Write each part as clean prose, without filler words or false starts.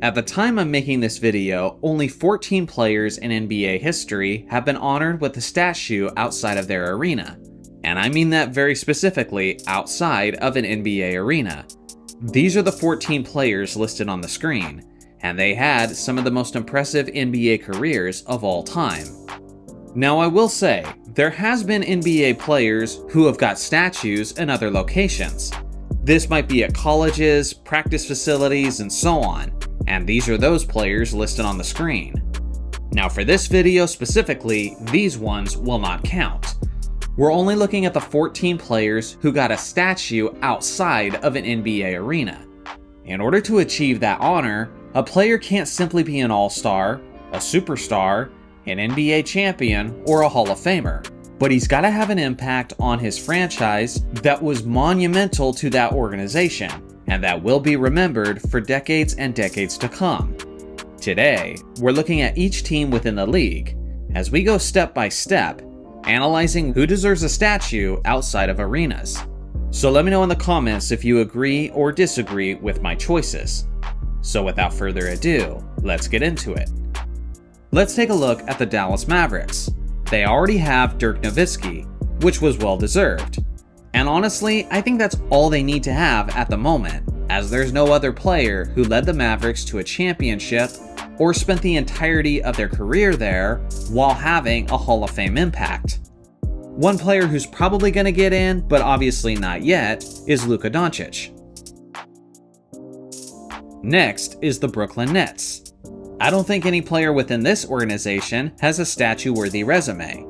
At the time I'm making this video, only 14 players in NBA history have been honored with a statue outside of their arena. And I mean that very specifically, outside of an NBA arena. These are the 14 players listed on the screen, and they had some of the most impressive NBA careers of all time. Now I will say, there has been NBA players who have got statues in other locations. This might be at colleges, practice facilities, and so on, and these are those players listed on the screen. Now for this video specifically, these ones will not count. We're only looking at the 14 players who got a statue outside of an NBA arena. In order to achieve that honor, a player can't simply be an all-star, a superstar, an NBA champion, or a Hall of Famer, but he's got to have an impact on his franchise that was monumental to that organization, and that will be remembered for decades and decades to come. Today, we're looking at each team within the league, as we go step by step, analyzing who deserves a statue outside of arenas. So let me know in the comments if you agree or disagree with my choices. So without further ado, let's get into it. Let's take a look at the Dallas Mavericks. They already have Dirk Nowitzki, which was well deserved. And honestly, I think that's all they need to have at the moment, as there's no other player who led the Mavericks to a championship or spent the entirety of their career there while having a Hall of Fame impact. One player who's probably going to get in, but obviously not yet, is Luka Doncic. Next is the Brooklyn Nets. I don't think any player within this organization has a statue-worthy resume.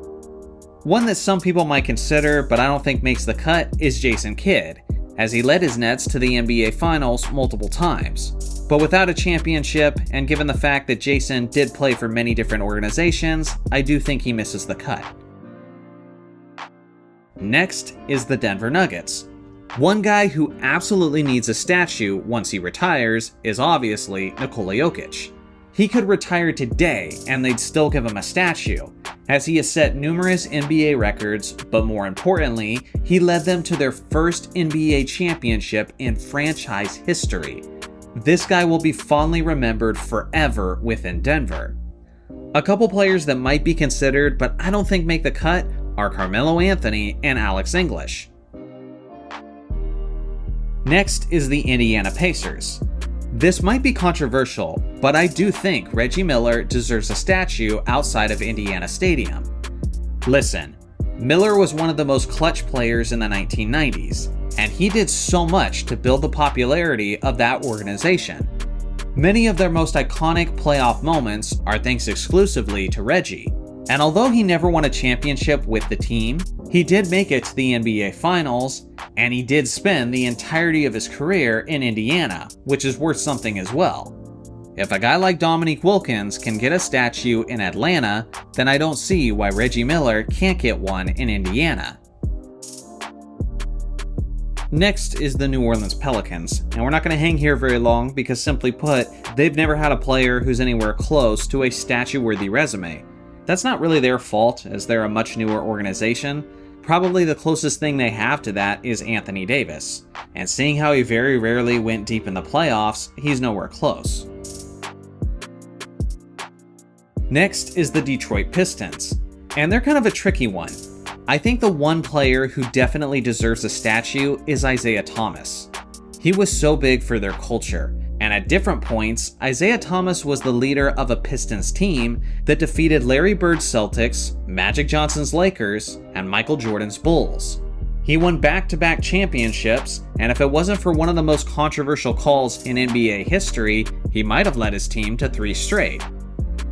One that some people might consider, but I don't think makes the cut, is Jason Kidd, as he led his Nets to the NBA Finals multiple times. But without a championship, and given the fact that Jason did play for many different organizations, I do think he misses the cut. Next is the Denver Nuggets. One guy who absolutely needs a statue once he retires is obviously Nikola Jokic. He could retire today and they'd still give him a statue, as he has set numerous NBA records, but more importantly, he led them to their first NBA championship in franchise history. This guy will be fondly remembered forever within Denver. A couple players that might be considered, but I don't think make the cut, are Carmelo Anthony and Alex English. Next is the Indiana Pacers. This might be controversial, but I do think Reggie Miller deserves a statue outside of Indiana Stadium. Listen, Miller was one of the most clutch players in the 1990s, and he did so much to build the popularity of that organization. Many of their most iconic playoff moments are thanks exclusively to Reggie. And although he never won a championship with the team, he did make it to the NBA Finals, and he did spend the entirety of his career in Indiana, which is worth something as well. If a guy like Dominique Wilkins can get a statue in Atlanta, then I don't see why Reggie Miller can't get one in Indiana. Next is the New Orleans Pelicans, and we're not going to hang here very long because simply put, they've never had a player who's anywhere close to a statue-worthy resume. That's not really their fault, as they're a much newer organization. Probably the closest thing they have to that is Anthony Davis, and seeing how he very rarely went deep in the playoffs, he's nowhere close. Next is the Detroit Pistons, and they're kind of a tricky one. I think the one player who definitely deserves a statue is Isaiah Thomas. He was so big for their culture, and at different points, Isaiah Thomas was the leader of a Pistons team that defeated Larry Bird's Celtics, Magic Johnson's Lakers, and Michael Jordan's Bulls. He won back-to-back championships, and if it wasn't for one of the most controversial calls in NBA history, he might have led his team to 3 straight.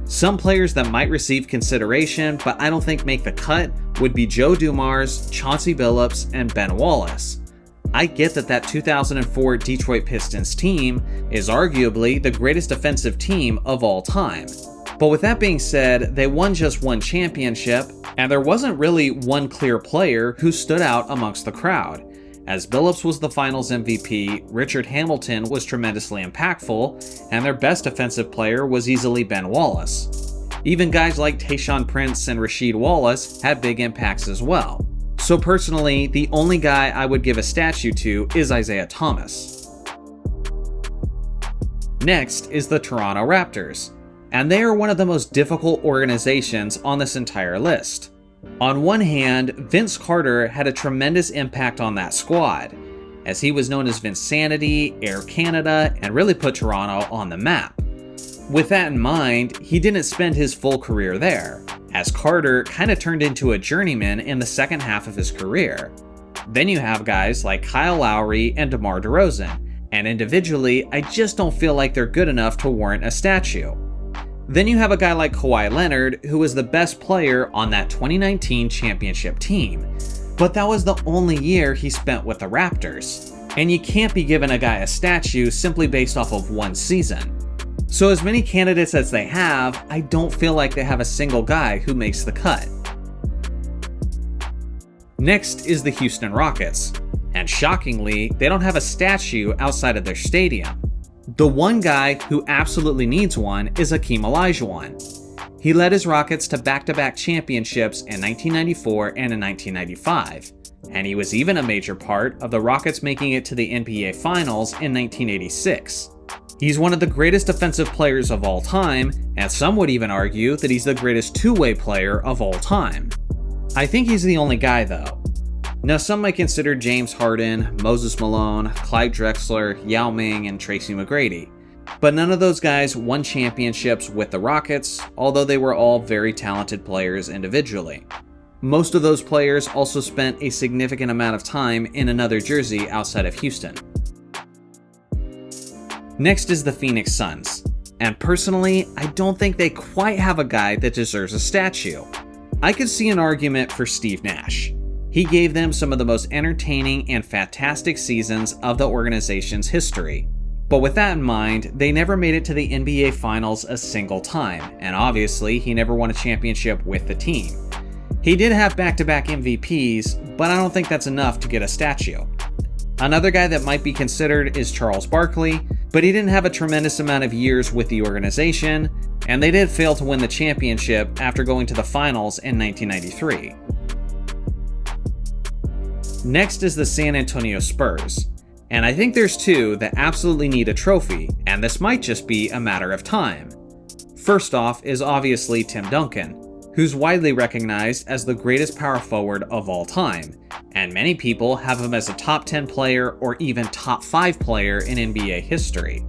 Some players that might receive consideration, but I don't think make the cut, would be Joe Dumars, Chauncey Billups, and Ben Wallace. I get that 2004 Detroit Pistons team is arguably the greatest offensive team of all time. But with that being said, they won just one championship, and there wasn't really one clear player who stood out amongst the crowd. As Billups was the finals MVP, Richard Hamilton was tremendously impactful, and their best offensive player was easily Ben Wallace. Even guys like Tayshaun Prince and Rasheed Wallace had big impacts as well. So personally, the only guy I would give a statue to is Isaiah Thomas. Next is the Toronto Raptors, and they are one of the most difficult organizations on this entire list. On one hand, Vince Carter had a tremendous impact on that squad, as he was known as Vinsanity, Air Canada, and really put Toronto on the map. With that in mind, he didn't spend his full career there, as Carter kind of turned into a journeyman in the second half of his career. Then you have guys like Kyle Lowry and DeMar DeRozan, and individually, I just don't feel like they're good enough to warrant a statue. Then you have a guy like Kawhi Leonard, who was the best player on that 2019 championship team, but that was the only year he spent with the Raptors, and you can't be giving a guy a statue simply based off of one season. So as many candidates as they have, I don't feel like they have a single guy who makes the cut. Next is the Houston Rockets, and shockingly, they don't have a statue outside of their stadium. The one guy who absolutely needs one is Hakeem Olajuwon. He led his Rockets to back-to-back championships in 1994 and in 1995, and he was even a major part of the Rockets making it to the NBA Finals in 1986. He's one of the greatest defensive players of all time, and some would even argue that he's the greatest two-way player of all time. I think he's the only guy though. Now some might consider James Harden, Moses Malone, Clyde Drexler, Yao Ming, and Tracy McGrady, but none of those guys won championships with the Rockets, although they were all very talented players individually. Most of those players also spent a significant amount of time in another jersey outside of Houston. Next is the Phoenix Suns, and personally, I don't think they quite have a guy that deserves a statue. I could see an argument for Steve Nash. He gave them some of the most entertaining and fantastic seasons of the organization's history. But with that in mind, they never made it to the NBA Finals a single time, and obviously he never won a championship with the team. He did have back-to-back MVPs, but I don't think that's enough to get a statue. Another guy that might be considered is Charles Barkley, but he didn't have a tremendous amount of years with the organization, and they did fail to win the championship after going to the finals in 1993. Next is the San Antonio Spurs, and I think there's two that absolutely need a trophy, and this might just be a matter of time. First off is obviously Tim Duncan, who's widely recognized as the greatest power forward of all time, and many people have him as a top 10 player or even top 5 player in NBA history.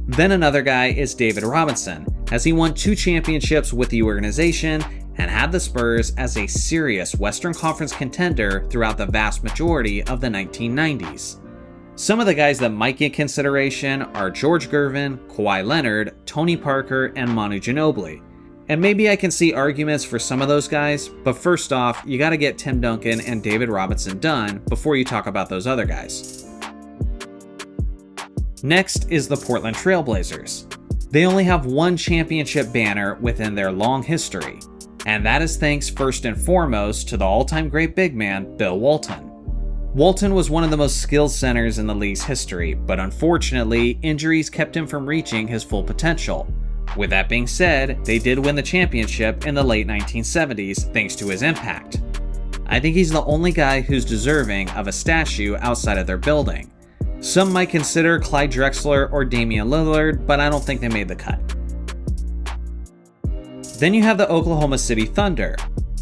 Then another guy is David Robinson, as he won 2 championships with the organization and had the Spurs as a serious Western Conference contender throughout the vast majority of the 1990s. Some of the guys that might get consideration are George Gervin, Kawhi Leonard, Tony Parker, and Manu Ginobili. And maybe I can see arguments for some of those guys, but first off, you gotta get Tim Duncan and David Robinson done before you talk about those other guys. Next is the Portland Trail Blazers. They only have one championship banner within their long history, and that is thanks first and foremost to the all-time great big man, Bill Walton. Walton was one of the most skilled centers in the league's history, but unfortunately, injuries kept him from reaching his full potential. With that being said, they did win the championship in the late 1970s thanks to his impact. I think he's the only guy who's deserving of a statue outside of their building. Some might consider Clyde Drexler or Damian Lillard, but I don't think they made the cut. Then you have the Oklahoma City Thunder.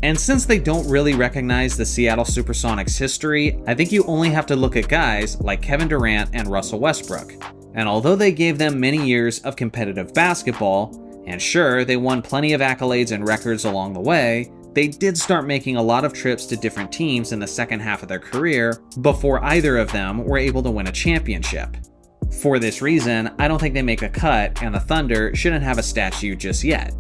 And since they don't really recognize the Seattle Supersonics' history, I think you only have to look at guys like Kevin Durant and Russell Westbrook. And although they gave them many years of competitive basketball, and sure, they won plenty of accolades and records along the way, they did start making a lot of trips to different teams in the second half of their career before either of them were able to win a championship. For this reason, I don't think they make a cut, and the Thunder shouldn't have a statue just yet.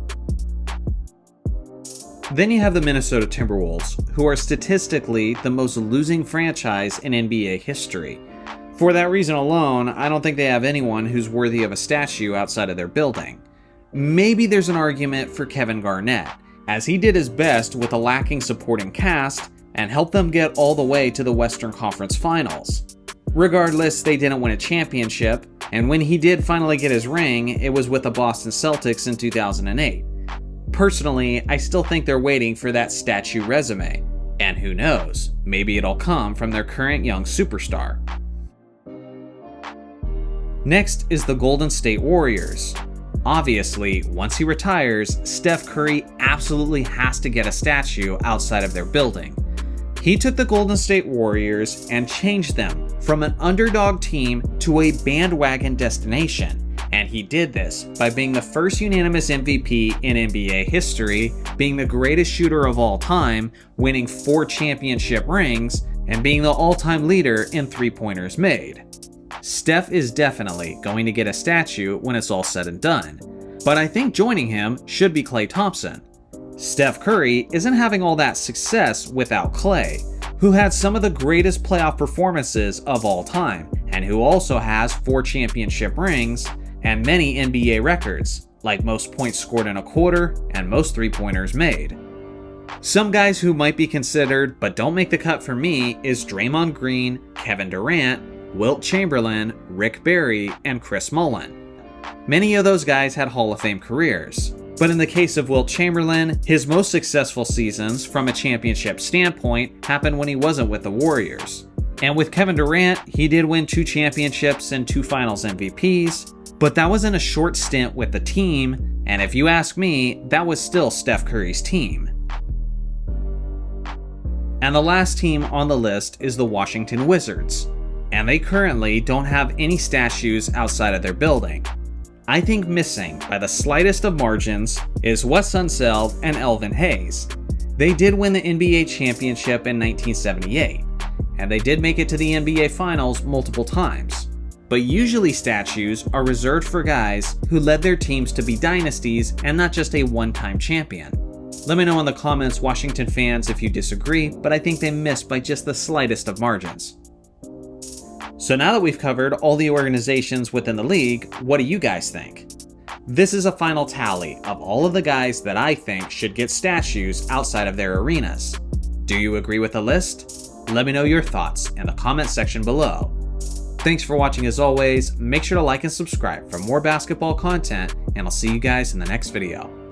Then you have the Minnesota Timberwolves, who are statistically the most losing franchise in NBA history. For that reason alone, I don't think they have anyone who's worthy of a statue outside of their building. Maybe there's an argument for Kevin Garnett, as he did his best with a lacking supporting cast and helped them get all the way to the Western Conference Finals. Regardless, they didn't win a championship, and when he did finally get his ring, it was with the Boston Celtics in 2008. Personally, I still think they're waiting for that statue resume, and who knows, maybe it'll come from their current young superstar. Next is the Golden State Warriors. Obviously, once he retires, Steph Curry absolutely has to get a statue outside of their building. He took the Golden State Warriors and changed them from an underdog team to a bandwagon destination, and he did this by being the first unanimous MVP in NBA history, being the greatest shooter of all time, winning 4 championship rings, and being the all-time leader in three-pointers made. Steph is definitely going to get a statue when it's all said and done, but I think joining him should be Klay Thompson. Steph Curry isn't having all that success without Klay, who had some of the greatest playoff performances of all time, and who also has 4 championship rings and many NBA records, like most points scored in a quarter and most three-pointers made. Some guys who might be considered but don't make the cut for me is Draymond Green, Kevin Durant, Wilt Chamberlain, Rick Barry, and Chris Mullin. Many of those guys had Hall of Fame careers, but in the case of Wilt Chamberlain, his most successful seasons from a championship standpoint happened when he wasn't with the Warriors. And with Kevin Durant, he did win 2 championships and 2 finals MVPs, but that was in a short stint with the team, and if you ask me, that was still Steph Curry's team. And the last team on the list is the Washington Wizards, and they currently don't have any statues outside of their building. I think missing by the slightest of margins is Wes Unseld and Elvin Hayes. They did win the NBA championship in 1978, and they did make it to the NBA Finals multiple times. But usually statues are reserved for guys who led their teams to be dynasties and not just a one-time champion. Let me know in the comments, Washington fans, if you disagree, but I think they missed by just the slightest of margins. So now that we've covered all the organizations within the league, what do you guys think? This is a final tally of all of the guys that I think should get statues outside of their arenas. Do you agree with the list? Let me know your thoughts in the comment section below. Thanks for watching as always, make sure to like and subscribe for more basketball content, and I'll see you guys in the next video.